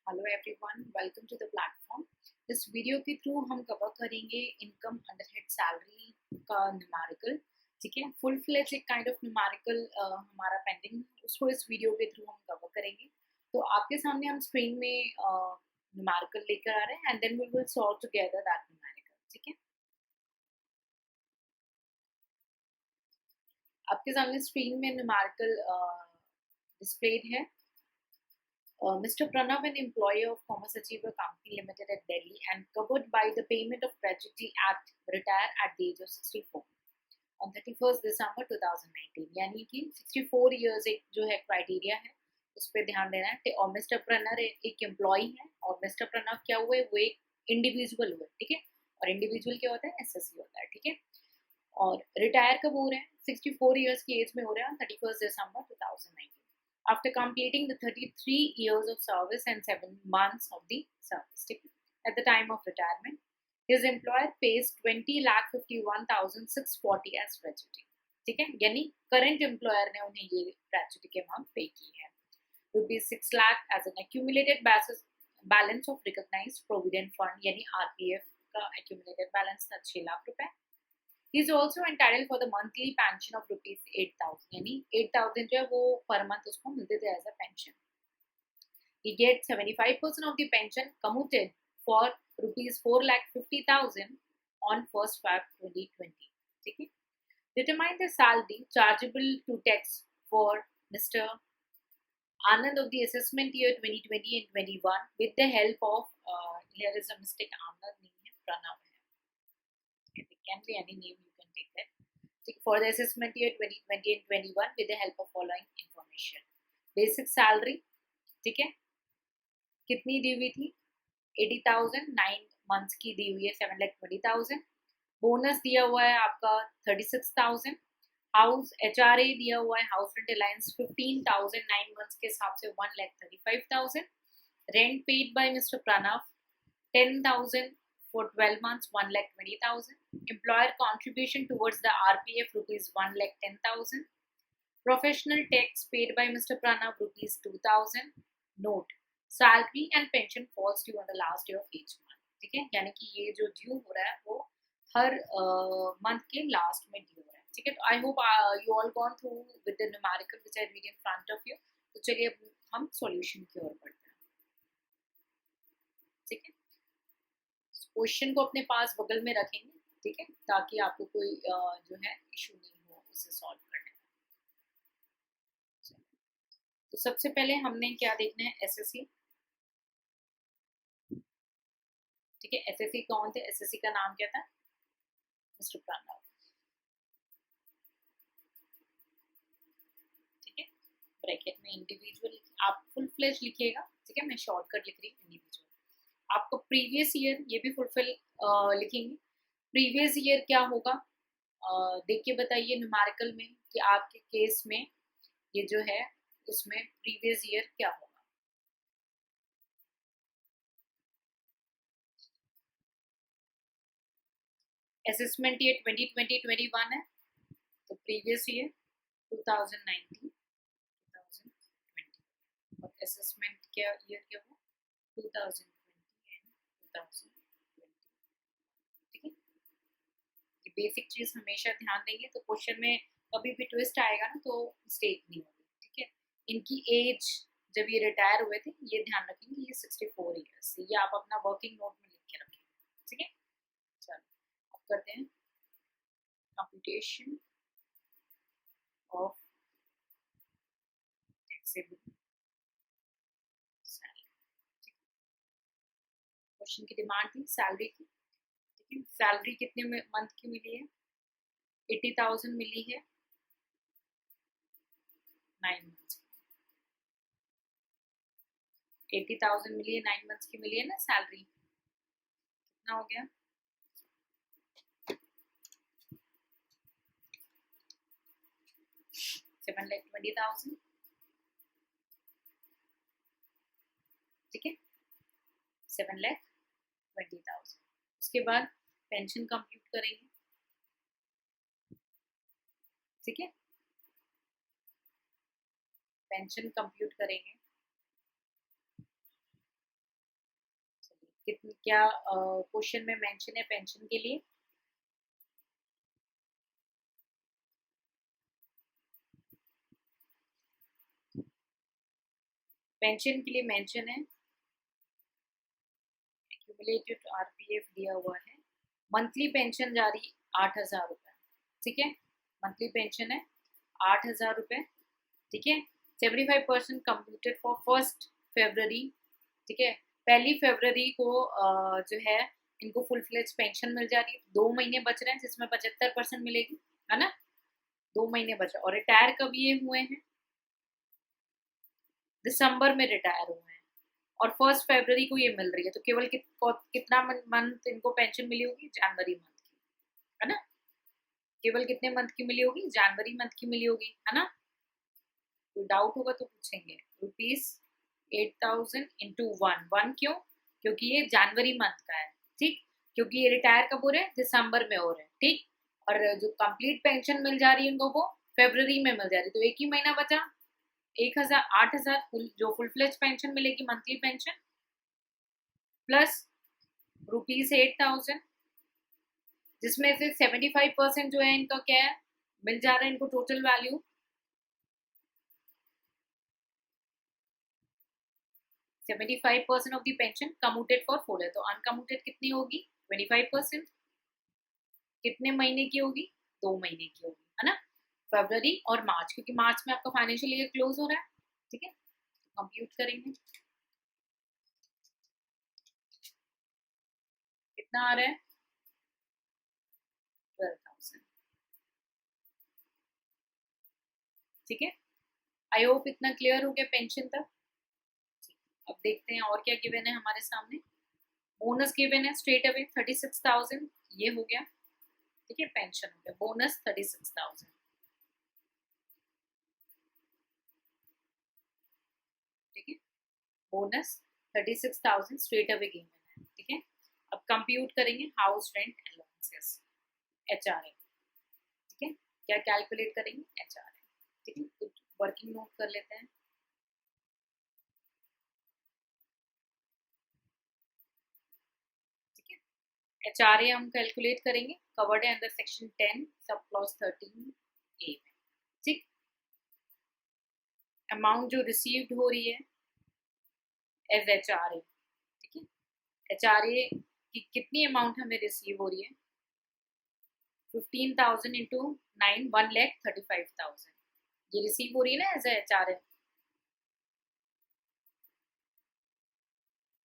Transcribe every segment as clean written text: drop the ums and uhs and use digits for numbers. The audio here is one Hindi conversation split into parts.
Hello everyone, welcome to the platform. इस वीडियो के थ्रू हम कवर करेंगे इनकम अंडर हेड सैलरी का न्यूमेरिकल। ठीक है, फुल फ्लेज एक काइंड ऑफ न्यूमेरिकल हमारा पेंडिंग, उसको इस वीडियो के थ्रू हम कवर करेंगे। तो आपके सामने हम स्क्रीन में न्यूमेरिकल लेकर आ रहे हैं and then we will solve together that numerical. ठीक है, आपके सामने स्क्रीन में न्यूमेरिकल डिस्प्लेड है। Mr. Pranav, an employee of Commerce Achiever Company Limited at Delhi and covered by the Payment of Gratuity Act, retire at the age of 64 on 31st December 2019। यानी कि 64 years एक जो है क्राइटेरिया है, उस पर ध्यान देना है। और मिस्टर प्रणव एक एम्प्लॉई है और मिस्टर प्रणव क्या हुए, वो एक इंडिविजुअल हुए। ठीक है, और इंडिविजुअल क्या होता है, एसएससी होता है। ठीक है, और रिटायर कब हो रहे हैं, 64 ईयर्स की एज में हो रहे हैं, 31st December 2019 after completing the 33 years of service and 7 months of the service. At the time of retirement, his employer pays 20,51,640 as gratuity। ठीक है, यानी करंट एम्प्लॉयर ने उन्हें ये ग्रेचुटी के अमाउंट पे की है। ₹6 lakh as an accumulated balance of recognised provident fund, यानी आरपीएफ का एक्यूमुलेटेड बैलेंस था 6 लाख रुपए। He is also entitled for the monthly pension of ₹8,000, यानी 8,000 जो है वो पर मंथ उसको मिलते थे as a pension. He gets 75% of the pension commuted for ₹4,50,000 on 1st Feb 2020। ठीक है, determine the salary chargeable to tax for Mr. Anand of the assessment year 2020 and 21 with the help of here is a mistake, Anand नहीं है, Pranav है। It can be any name, you can take that। For the assessment year 2020 and 21 with the help of following information। Basic salary, ठीक है, कितनी दी हुई थी, 80,000, 9 मंथ्स की दी हुई है 7,20,000। बोनस दिया हुआ है आपका 36,000। हाउस एचआरए दिया हुआ है, हाउस रेंट अलायंस 15,000, 9 मंथ्स के हिसाब से 1,35,000। Rent paid by mister Pranav 10,000 for 12 months, 1,20,000. Employer contribution towards the RPF rupees 1,10,000. Professional tax paid by Mr. Pranav rupees 2,000. Note: salary and pension falls due on the last day of each month। ठीक है, यानी कि ये जो ड्यू हो रहा है वो हर मंथ के लास्ट में ड्यू हो रहा है। ठीक है, तो आई hope you all gone through with the numerical which I read in front of you. तो चलिए अब हम सॉल्यूशन की ओर बढ़ते हैं। ठीक है, क्वेश्चन को अपने पास बगल में रखेंगे, ठीक है, ताकि आपको कोई जो है इशू नहीं हो उसे सॉल्व करने में। तो सबसे पहले हमने क्या देखना है, एसएससी। ठीक है, एसएससी कौन थे, एसएससी का नाम क्या था, मिस्टर प्रणव। ठीक है, ब्रैकेट में इंडिविजुअल, आप फुल फ्लेज लिखिएगा। ठीक है, मैं शॉर्टकट लिख रही हूँ इंडिविजुअल। आपको प्रीवियस ईयर ये भी फुलफिल लिखेंगे। प्रीवियस ईयर क्या होगा, देख के बताइए न्यूमेरिकल में कि आपके केस में ये जो है उसमें प्रीवियस ईयर क्या होगा। असेसमेंट ईयर 2020-21 है, तो प्रीवियस ईयर 2019-2020, और असेसमेंट क्या ईयर क्या हुआ, 2020 एंड 2020। ठीक है, ये बेसिक चीज हमेशा ध्यान देंगे, तो क्वेश्चन में कभी भी ट्विस्ट आएगा ना तो मिस्टेक नहीं होगी। ठीक है, इनकी एज जब ये रिटायर हुए थे ये ध्यान रखेंगे, ये 64 ईयर्स, ये आप अपना वर्किंग नोट में लिख के रखेंगे। ठीक है, चलो अब करते हैं computation of taxable salary. Question की डिमांड थी सैलरी की। ठीक है, सैलरी कितने मंथ की मिली है, 80,000 मिली है 9 मंथ्स। 80,000 मिली है 9 मंथ्स की मिली है ना सैलरी, कितना हो गया, 7,20,000। ठीक है, 7,20,000। उसके बाद पेंशन कंप्यूट करेंगे। ठीक है, पेंशन कंप्यूट करेंगे। कितनी क्या क्वेश्चन में मेंशन है पेंशन के लिए? पेंशन के लिए मेंशन है एक्यूमुलेटेड आरपीएफ दिया हुआ है, मंथली पेंशन जारी 8,000 रुपये, ठीक है, मंथली पेंशन है 8,000 रुपये, ठीक है। 75% कंप्यूटेड फॉर 1 फरवरी, ठीक है, 1 फरवरी को जो है इनको फुल फ्लेज पेंशन मिल जा रही है। 2 महीने बच रहे हैं जिसमें 75% मिलेगी, है ना, 2 महीने बच रहे। और रिटायर कब ये हुए हैं? दिसंबर में रिटायर हुए हैं और 1 फरवरी को ये मिल रही है, तो केवल कितना मंथ इनको पेंशन मिली होगी? जनवरी मंथ की, है ना, केवल कितने मंथ की मिली होगी? जनवरी मंथ की मिली होगी, है ना। कोई डाउट होगा तो पूछेंगे। ₹8,000 इंटू 1 क्यों? क्योंकि ये जनवरी मंथ का है, ठीक, क्योंकि ये रिटायर कब हो रहे हैं? दिसंबर में हो रहे हैं, ठीक। और जो कंप्लीट पेंशन मिल जा रही है इनको वो फरवरी में मिल जा रही है, तो एक ही महीना बचा। 1,000 8,000 जो फुल फ्लेज पेंशन मिलेगी, मंथली पेंशन, प्लस ₹8,000, जिसमें से 75% जो है इनका क्या है मिल जा रहा है इनको total value 75% of the pension commuted for 4 है, तो अनकम्यूटेड कितनी होगी? 25%। कितने महीने की होगी? 2 महीने की होगी, है ना, फरवरी और मार्च, क्योंकि मार्च में आपका फाइनेंशियल ईयर क्लोज हो रहा है, ठीक है। कंप्यूट करेंगे कितना आ रहा है? 12,000, ठीक है। आई होप इतना क्लियर हो गया पेंशन तक। अब देखते हैं और क्या गिवन है हमारे सामने। बोनस गिवन है स्ट्रेट अवे 36,000, ये हो गया, ठीक है, पेंशन हो गया, बोनस 36,000, ठीक है, बोनस 36,000 स्ट्रेट अवे गिवन है, ठीक है। अब कंप्यूट करेंगे हाउस रेंट अलाउंसेस, HRA, ठीक है, क्या कैलकुलेट करेंगे? HRA, ठीक है। कुछ वर्किंग नोट कर लेते हैं। HRA हम कैलकुलेट करेंगे, कवर्ड है under section 10 sub clause 13A में, ठीक। अमाउंट जो रिसीव्ड हो रही है एज HRA, ठीक है, HRA की कितनी अमाउंट हमें रिसीव हो रही है? 15,000 इंटू 9, 1,35,000, ये रिसीव हो रही है ना as HRA,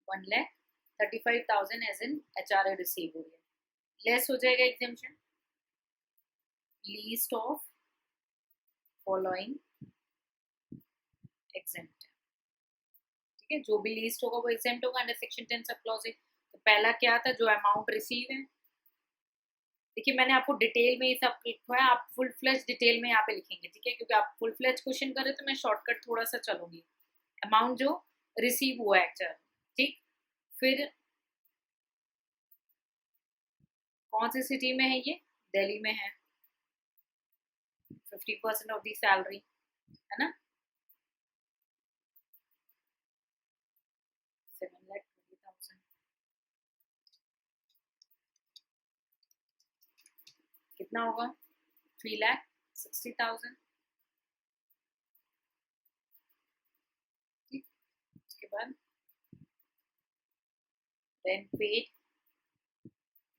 1,35,000 as in HRA receive हो रही है। लेस हो जाएगा exemption, least of following exempt, ठीक है, जो भी लीस्ट होगा वो एग्जेम्प्ट होगा अंडर सेक्शन 10 सब क्लॉज है। तो पहला क्या था? जो अमाउंट रिसीव है, देखिए मैंने आपको डिटेल में ये सब लिखा है, आप फुल फ्लेज डिटेल में यहाँ पे लिखेंगे, ठीक है, क्योंकि आप फुल फ्लेज क्वेश्चन कर रहे तो मैं शॉर्टकट थोड़ा सा चलूंगी। अमाउंट जो रिसीव हुआ है एक्चुअल, ठीक, फिर कौन सी सिटी में है ये? दिल्ली में है, 50% ऑफ दी सैलरी, है ना, 7,20,000, कितना होगा? 3,60,000, ठीक। उसके बाद rent paid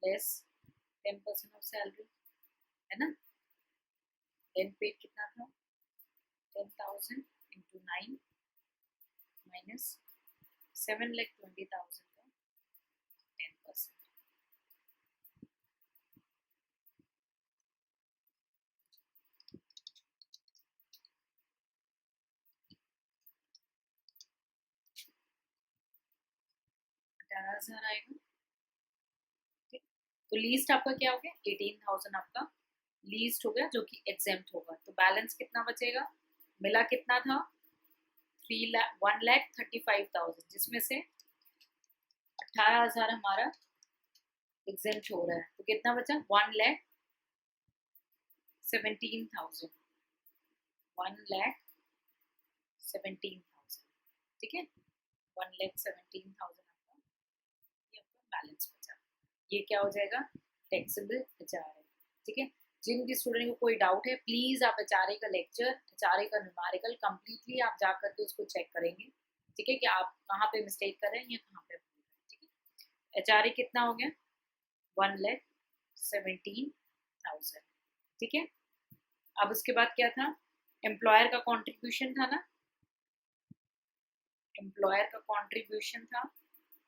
less 10% of salary, है ना, रेंट पेड कितना था? 10,000 इंटू 9 माइनस 7,20,000 का 10%, ₹18,000 आएगा, ठीक। तो लीस्ट आपका क्या हो गया? 18,000 आपका लीस्ट हो गया, जो कि एग्जेम्प्ट होगा। तो बैलेंस कितना बचेगा? मिला कितना था? 1,35,000, जिसमें से 18,000 हमारा एग्जेम्प्ट हो रहा है, तो कितना बचा? 1,17,000, 1,17,000, ठीक है, 1,17,000 आपका बैलेंस बचा। ये क्या हो जाएगा, टैक्सेबल एचआरए। ठीक है, जिन भी स्टूडेंट को कोई डाउट है प्लीज आप एचआरए का लेक्चर, एचआरए का न्यूमेरिकल कंप्लीटली आप जा करके उसको चेक करेंगे। ठीक है, कि आप कहाँ पे मिस्टेक कर रहे हैं या कहाँ पे भूल रहे हैं। ठीक है, एचआरए कितना हो गया, 1,17,000। ठीक है, अब उसके बाद क्या था, एम्प्लॉयर का कंट्रीब्यूशन था ना, एम्प्लॉयर का कंट्रीब्यूशन था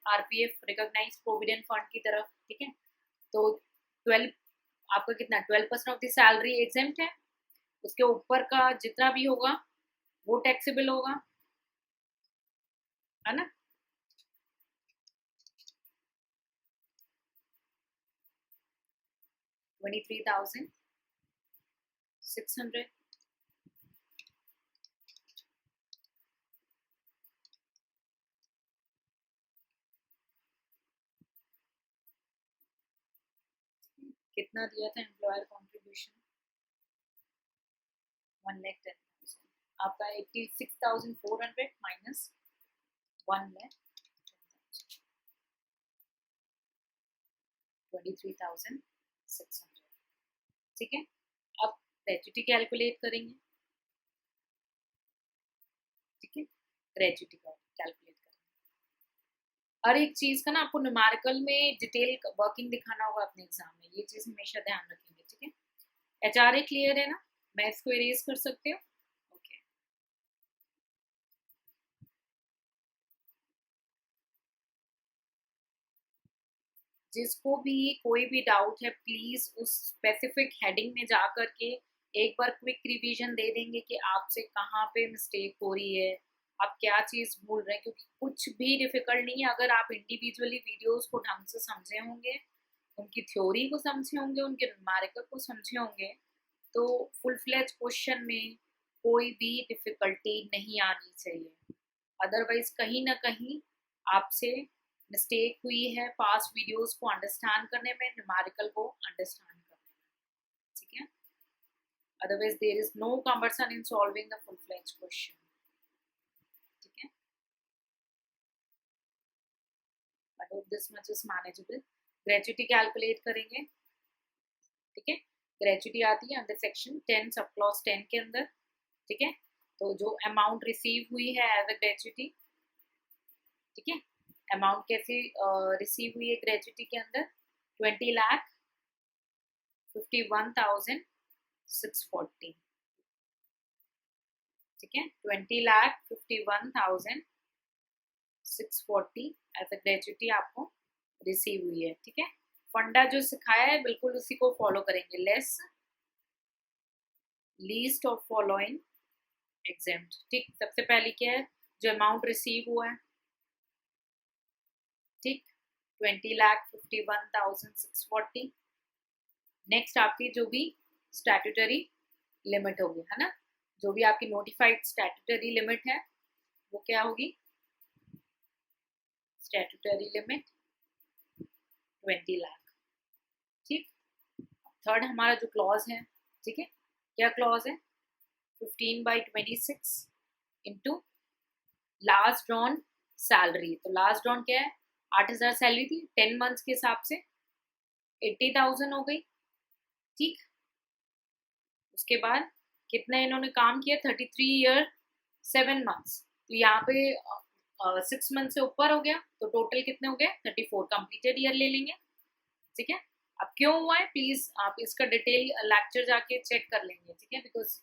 आरपीएफ रिकॉग्नाइज्ड प्रोविडेंट फंड की तरफ। ठीक है, तो 12 आपका कितना 12% ऑफ द सैलरी एग्जेम्प्ट है, उसके ऊपर का जितना भी होगा वो टैक्सेबल होगा, है ना। $23,600। कितना दिया था एम्प्लॉयर कॉन्ट्रीब्यूशन, 1,10,000। आपका 86,400 माइनस 1,10,000, 23,600। ठीक है, अब ग्रेच्युटी कैलकुलेट करेंगे। ठीक है, ग्रेच्युटी कैलकुलेट करेंगे। हर एक चीज का ना आपको न्यूमेरिकल में डिटेल वर्किंग दिखाना होगा अपने एग्जाम में, ये चीज हमेशा ध्यान रखेंगे। ठीक है, एचआरए क्लियर है ना, मैं इसको इरेज कर सकती हूँ। ओके, जिसको भी कोई भी डाउट है प्लीज उस स्पेसिफिक हेडिंग में जा करके एक बार क्विक रिवीजन दे देंगे कि आपसे कहाँ पे मिस्टेक हो रही है, आप क्या चीज भूल रहे हैं, क्योंकि कुछ भी डिफिकल्ट नहीं है अगर आप इंडिविजुअली वीडियोस को ढंग से समझे होंगे, उनकी थ्योरी को समझे होंगे, उनके न्यूमेरिकल को समझे होंगे, तो फुल फ्लेज क्वेश्चन में कोई भी डिफिकल्टी नहीं आनी चाहिए। अदरवाइज कहीं ना कहीं आपसे मिस्टेक हुई है पास्ट वीडियोस को अंडरस्टैंड करने में, न्यूमेरिकल को अंडरस्टैंड करने में। ठीक है, otherwise there is no compulsion in solving the full fledge question. ठीक है, I hope this much is manageable. Gratuity calculate करेंगे। ठीक है, ग्रेच्युटी आती है अंडर सेक्शन 10 सब क्लॉज 10 के अंदर। ठीक है, तो जो अमाउंट रिसीव हुई है एज अ ग्रेच्युटी, ठीक है, अमाउंट कैसे रिसीव हुई है ग्रेच्युटी के अंदर, 20,51,640। ठीक है, 20,51,640 एज अ ग्रेच्युटी आपको रिसीव हुई है। ठीक है, फंडा जो सिखाया है बिल्कुल उसी को फॉलो करेंगे, less least of following exempt. ठीक, सबसे पहले क्या है, जो अमाउंट रिसीव हुआ है, ठीक, 20,51,640। नेक्स्ट आपकी जो भी स्टैट्यूटरी लिमिट होगी, है ना, जो भी आपकी नोटिफाइड स्टैट्यूटरी लिमिट है वो क्या होगी, स्टैट्यूटरी लिमिट 20 लाख। ठीक, थर्ड हमारा जो क्लॉज है, ठीक है, क्या क्लॉज है, 15/26 इंटू लास्ट ड्रॉन सैलरी। तो लास्ट ड्रॉन क्या है, 8,000 सैलरी थी, 10 मंथ्स के हिसाब से 80,000 हो गई। ठीक, उसके बाद कितना इन्होंने काम किया, 33 ईयर 7 मंथ्स, तो यहाँ पे 6 मंथ से ऊपर हो गया, तो टोटल कितने हो गए, 34 कंप्लीटेड ईयर ले लेंगे। ठीक है, अब क्यों हुआ है प्लीज आप इसका डिटेल लेक्चर जाके चेक कर लेंगे। ठीक है, बिकॉज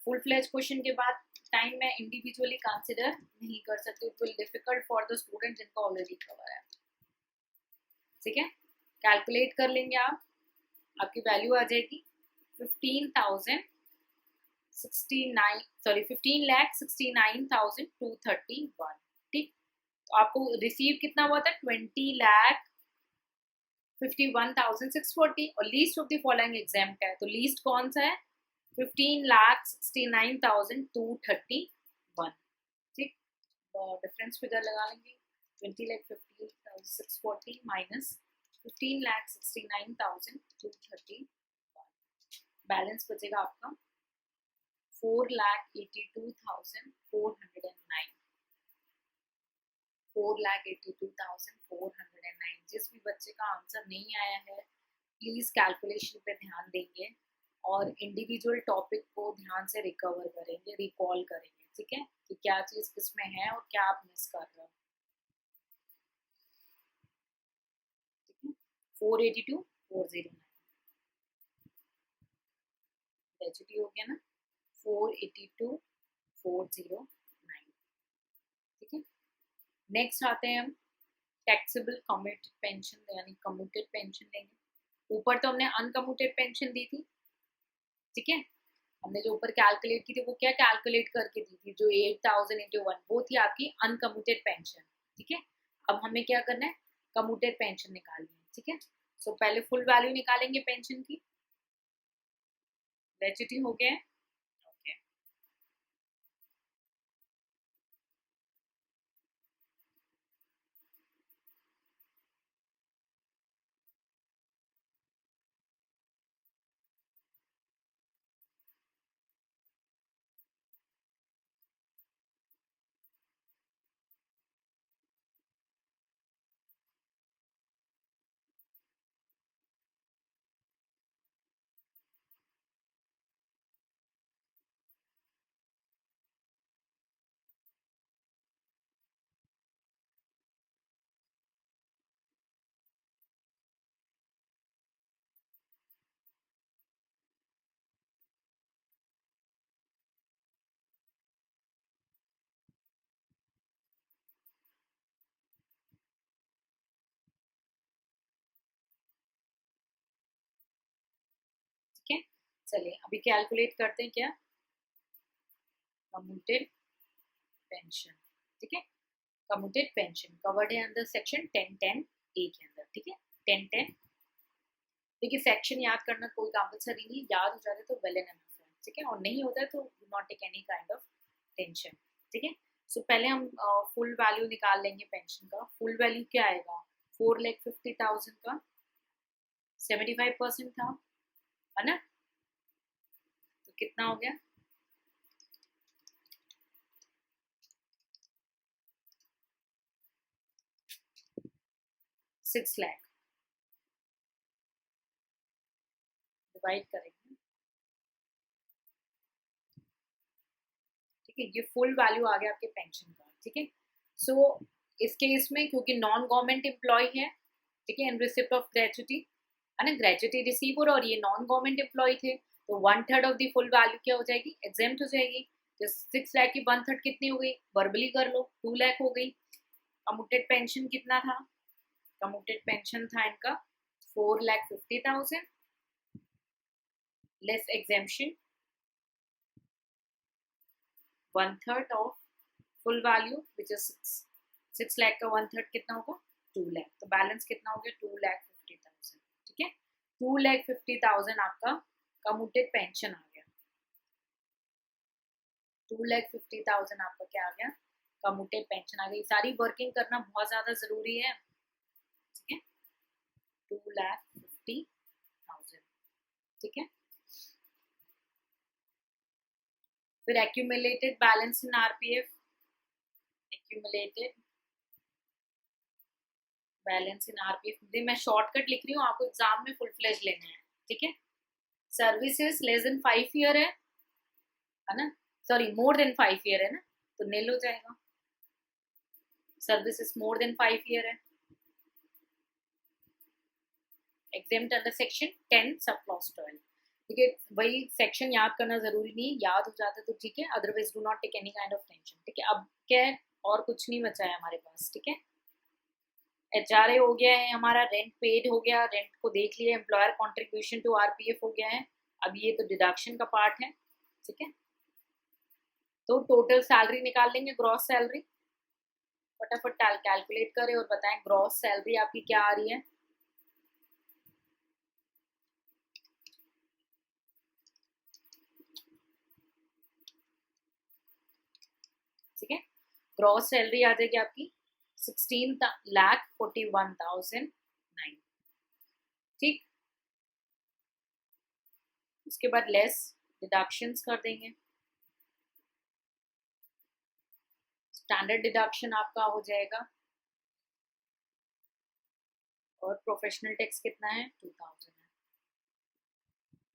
फुल फ्लेज क्वेश्चन के बाद टाइम में इंडिविजुअली कंसिडर नहीं कर सकते, it will difficult for the student जिनको ऑलरेडी कवर है। ठीक है, कैलकुलेट कर लेंगे आप, आपकी वैल्यू आ जाएगी 15,69,231। ठीक, तो आपको रिसीव कितना हुआ था, 20,51,640, और least of the following exempt है, तो लीस्ट कौन सा है, 15,69,231। ठीक, डिफरेंस फिगर लगा लेंगे, 20,50,640 माइनस 15,69,231, बैलेंस बचेगा आपका 4,82,409, 4,82,409 409। जिस भी बच्चे का आंसर नहीं आया है प्लीज कैलकुलेशन पे ध्यान देंगे और इंडिविजुअल टॉपिक को ध्यान से रिकवर करेंगे, रिकॉल करेंगे, ठीक है, कि क्या चीज किसमें है और क्या आप मिस कर रहे हो। 482 409 ग्रेजुटी हो गया ना, 482 409, ठीक है। नेक्स्ट आते हैं हम टैक्सेबल कम्यूटेड पेंशन यानी कम्यूटेड पेंशन लेंगे। ऊपर तो हमने अनकम्यूटेड पेंशन दी थी, ठीक है, हमने जो ऊपर कैलकुलेट की थी वो क्या कैलकुलेट करके दी थी, जो 8000 into 1 वो थी आपकी अनकम्यूटेड पेंशन, ठीक है। अब हमें क्या करना है, कम्यूटेड पेंशन निकालनी है, ठीक है। सो पहले फुल वैल्यू निकालेंगे पेंशन की, ग्रेजुटी हो गया, ओके। ठीक है, चलिए अभी कैलकुलेट करते हैं क्या, कम्यूटेड पेंशन, ठीक है। कम्यूटेड पेंशन कवर्ड है अंडर सेक्शन 1010A के अंदर, ठीक है, 1010। देखिए सेक्शन याद करना कोई कंपलसरी नहीं, याद हो जाता है तो वेल एंड एनफ है, ठीक है, और नहीं होता है तो do not take any kind of tension, ठीक है। सो पहले हम फुल वैल्यू निकाल लेंगे पेंशन का। फुल वैल्यू क्या आएगा, 4,50,000 का 75% था, है ना, तो कितना हो गया, 6 लाख, डिवाइड करेंगे, ठीक है, ये फुल वैल्यू आ गया आपके पेंशन का, ठीक है। सो इस केस में क्योंकि नॉन गवर्नमेंट एम्प्लॉय है, ठीक है, इन रिसिप्ट ऑफ ग्रेचुटी, है ना, ग्रेचुटी रिसीवर, और ये नॉन गवर्नमेंट एम्प्लॉय थे, तो 1/3 ऑफ द फुल वैल्यू क्या हो जाएगी, एग्जेम्प्ट हो जाएगी। तो 6 लाख की 1/3 कितनी हो गई, वर्बली कर लो, 2 लाख हो गई। कम्यूटेड पेंशन कितना था, कम्यूटेड पेंशन था इनका 4,50,000 less exemption, 1/3 of full value which is 6 lakh का 1/3 कितना होगा, 2 लाख, तो बैलेंस कितना हो गया, 2,50,000, ठीक है। 2,50,000 आपका कम्यूटेड पेंशन आ गया, 2,50,000 आपका क्या आ गया, कम्यूटेड पेंशन आ गई। सारी वर्किंग करना बहुत ज्यादा जरूरी है, ठीक है, 2,50,000, ठीक है। फिर एक्यूमुलेटेड बैलेंस इन आरपीएफ, एक्यूमुलेटेड बैलेंस इन आरपीएफ, मैं शॉर्टकट लिख रही हूँ, आपको एग्जाम में फुल फ्लेज लेना है, ठीक है। सर्विसेज लेस देन 5 ईयर है ना, सॉरी मोर देन 5 ईयर है ना, तो नील हो जाएगा, सर्विसेज मोर देन 5 ईयर है, exempt under section 10 sub clause 12, ठीक है। वही सेक्शन याद करना जरूरी नहीं है, याद हो जाता है तो ठीक है, otherwise do not take any kind of tension, ठीक है। अब क्या है, और कुछ नहीं बचा है हमारे पास, ठीक है। एचआरए हो गया है हमारा, रेंट पेड हो गया, रेंट को देख लिया, एम्प्लॉयर कॉन्ट्रीब्यूशन टू आरपीएफ हो गया है, अब ये तो डिडक्शन का पार्ट है, ठीक है। तो टोटल सैलरी निकाल लेंगे, ग्रॉस सैलरी, फटाफट कैलकुलेट करें और बताएं ग्रॉस सैलरी आपकी क्या आ रही है, ठीक है। ग्रॉस सैलरी आ जाएगी आपकी 16,41,009, ठीक। उसके बाद लेस डिडक्शंस कर देंगे, स्टैंडर्ड डिडक्शन आपका हो जाएगा और प्रोफेशनल टैक्स कितना है 2000 है।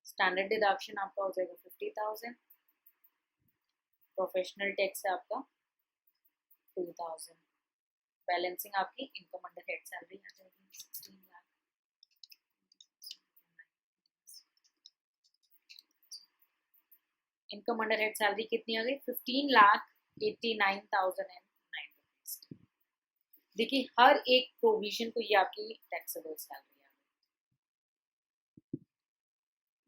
स्टैंडर्ड डिडक्शन आपका हो जाएगा 50,000, प्रोफेशनल टैक्स है आपका 2000, बैलेंसिंग आपकी इनकम अंडर हेड सैलरी आ जाएगी 16 lakh. Income under head salary कितनी आ गई 15,89,009 रुपीज। देखिए हर एक प्रोविजन को ये आपकी टैक्सेबल सैलरी आ गई।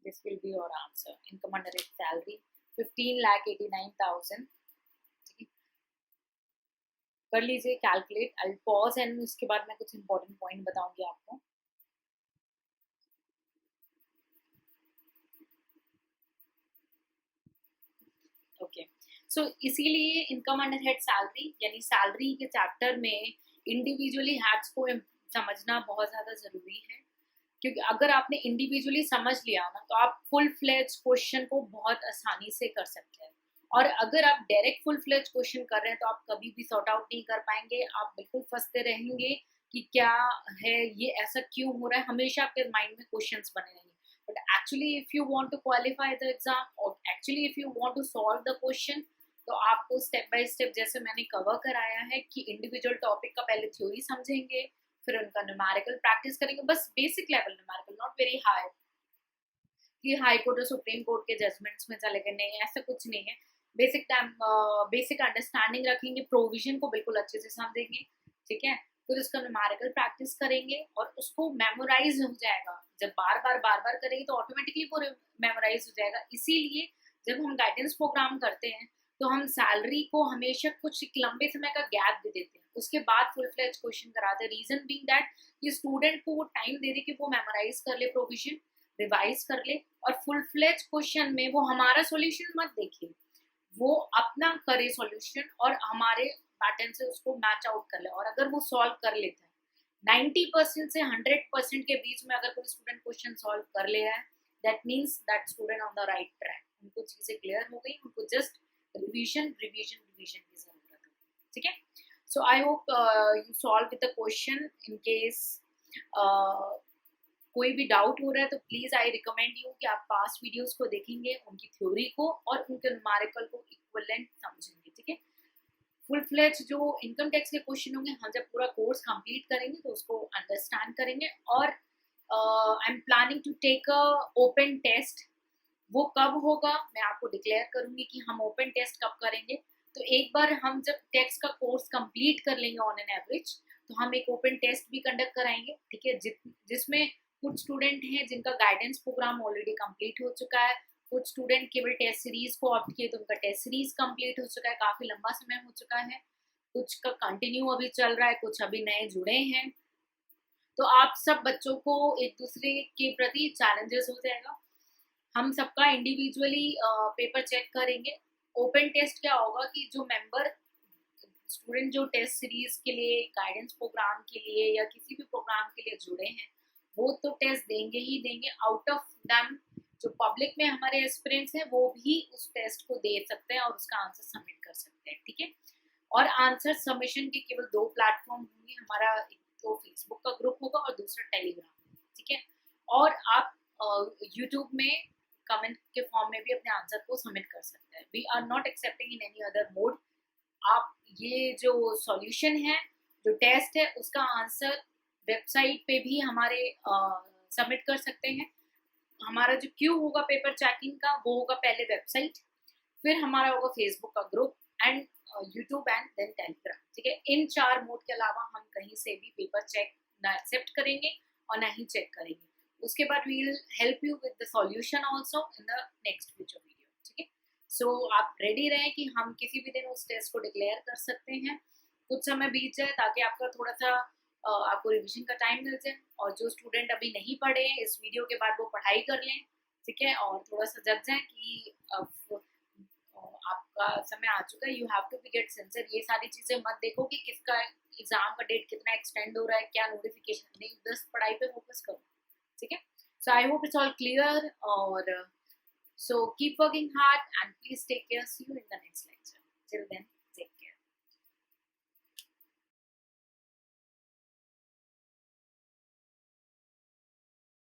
This will be your answer. Income under head salary 15,89,000। कर लीजिए कैलकुलेट। आई पॉज एंड उसके बाद मैं कुछ इंपॉर्टेंट पॉइंट बताऊंगी आपको। ओके सो इसीलिए इनकम अंडर हेड सैलरी यानी सैलरी के चैप्टर में इंडिविजुअली हेड्स को समझना बहुत ज़्यादा ज़रूरी है, क्योंकि अगर आपने इंडिविजुअली समझ लिया ना तो आप फुल फ्लेज क्वेश्चन को बहुत आसानी से कर सकते हैं। और अगर आप डायरेक्ट फुल फ्लेज क्वेश्चन कर रहे हैं तो आप कभी भी सॉर्ट आउट नहीं कर पाएंगे, आप बिल्कुल फंसते रहेंगे कि क्या है ये, ऐसा क्यों हो रहा है, हमेशा आपके माइंड में क्वेश्चंस बने रहेंगे। But actually if you want to qualify the exam और actually if you want to solve the question, तो आपको स्टेप बाय स्टेप जैसे मैंने कवर कराया है कि इंडिविजुअल टॉपिक का पहले थ्योरी समझेंगे, फिर उनका न्यूमेरिकल प्रैक्टिस करेंगे, बस basic level numerical, not very high कि हाई कोर्ट और सुप्रीम कोर्ट के जजमेंट्स में चले गए, नहीं ऐसा कुछ नहीं है। बेसिक टाइम बेसिक अंडरस्टैंडिंग रखेंगे, प्रोविजन को बिल्कुल अच्छे से समझेंगे, ठीक है। फिर उसका न्यूमेरिकल प्रैक्टिस करेंगे और उसको मेमोराइज हो जाएगा। जब बार बार करेंगे तो ऑटोमेटिकली वो मेमोराइज हो जाएगा। इसीलिए जब हम गाइडेंस प्रोग्राम करते हैं तो हम सैलरी को हमेशा कुछ एक लंबे समय का गैप दे देते हैं, उसके बाद फुल फ्लेज क्वेश्चन कराते हैं। रीजन बीइंग दैट कि स्टूडेंट को वो टाइम दे दे कि वो मेमोराइज कर ले, प्रोविजन रिवाइज कर ले, और फुल फ्लेज क्वेश्चन में वो हमारा सॉल्यूशन मत देखिए, वो अपना करे सॉल्यूशन और हमारे पैटर्न से उसको मैच आउट कर ले। और अगर वो सॉल्व कर लेता है 90% से 100% के बीच में, अगर कोई स्टूडेंट क्वेश्चन सॉल्व कर ले रहा है, that means that student on the right track. उनको चीजें क्लियर हो गई, उनको जस्ट रिवीजन की जरूरत है, ठीक है। So I hope you solve with the question. In case कोई भी डाउट हो रहा है तो प्लीज आई रिकमेंड यू कि आप पास्ट वीडियोस को देखेंगे, उनकी थ्योरी को और उनके न्यूमेरिकल को इक्विवेलेंट समझेंगे, ठीक है। फुल फ्लेज जो इनकम टैक्स के क्वेश्चन होंगे, हम जब पूरा कोर्स कंप्लीट करेंगे तो उसको अंडरस्टैंड करेंगे। और I am planning to take a open test. वो कब होगा मैं आपको डिक्लेयर करूंगी कि हम ओपन टेस्ट कब करेंगे। तो एक बार हम जब टैक्स का कोर्स कंप्लीट कर लेंगे ऑन एन एवरेज, तो हम एक ओपन टेस्ट भी कंडक्ट कराएंगे, ठीक है, जिसमें कुछ स्टूडेंट हैं जिनका गाइडेंस प्रोग्राम ऑलरेडी कंप्लीट हो चुका है, कुछ स्टूडेंट केवल टेस्ट सीरीज को ऑप्ट किए तो उनका टेस्ट सीरीज कंप्लीट हो चुका है, काफी लंबा समय हो चुका है, कुछ का कंटिन्यू अभी चल रहा है, कुछ अभी नए जुड़े हैं। तो आप सब बच्चों को एक दूसरे के प्रति चैलेंजेस हो जाएगा, हम सबका इंडिविजुअली पेपर चेक करेंगे। ओपन टेस्ट क्या होगा कि जो मेंबर स्टूडेंट जो टेस्ट सीरीज के लिए, गाइडेंस प्रोग्राम के लिए या किसी भी प्रोग्राम के लिए जुड़े हैं, वो तो टेस्ट देंगे ही देंगे। आउट ऑफ दैम जो पब्लिक में हमारे एस्पिरेंट्स हैं वो भी उस टेस्ट को दे सकते हैं और उसका आंसर सबमिट कर सकते हैं, ठीक है। और आंसर सबमिशन के केवल 2 प्लेटफॉर्म होंगे, हमारा एक तो फेसबुक का ग्रुप होगा और दूसरा टेलीग्राम, ठीक है। और आप यूट्यूब में कमेंट के फॉर्म में भी अपने आंसर को सबमिट कर सकते हैं। We are not accepting in any other mode. आप ये जो सॉल्यूशन है, जो टेस्ट है, उसका आंसर वेबसाइट पे भी हमारे सबमिट कर सकते हैं। हमारा जो क्यू होगा पेपर चेकिंग का वो होगा पहले वेबसाइट, फिर हमारा होगा फेसबुक का group and YouTube and then Telegram, ठीक है। इन 4 मोड के अलावा हम कहीं से भी पेपर चेक ना एक्सेप्ट करेंगे और ना ही चेक करेंगे। उसके बाद we will help you with the solution also in the next future video, ठीक है। सो आप रेडी रहें कि हम किसी भी दिन उस टेस्ट को डिक्लेयर कर सकते हैं। कुछ समय बीत जाए ताकि आपका थोड़ा सा आपको रिविजन का टाइम मिल जाए, और जो स्टूडेंट अभी नहीं पढ़े हैं इस वीडियो के बाद वो पढ़ाई कर लें, ठीक है, और थोड़ा सा जग जाए कि आपका समय आ चुका है। You have to be get sincere. ये सारी चीजें मत देखो कि किसका एग्जाम का डेट कितना एक्सटेंड हो रहा है, क्या नोटिफिकेशन, नहीं, बस पढ़ाई पे फोकस करो, ठीक है। So I hope it's all clear, और so keep working hard and please take care. See you in the next lecture. Till then.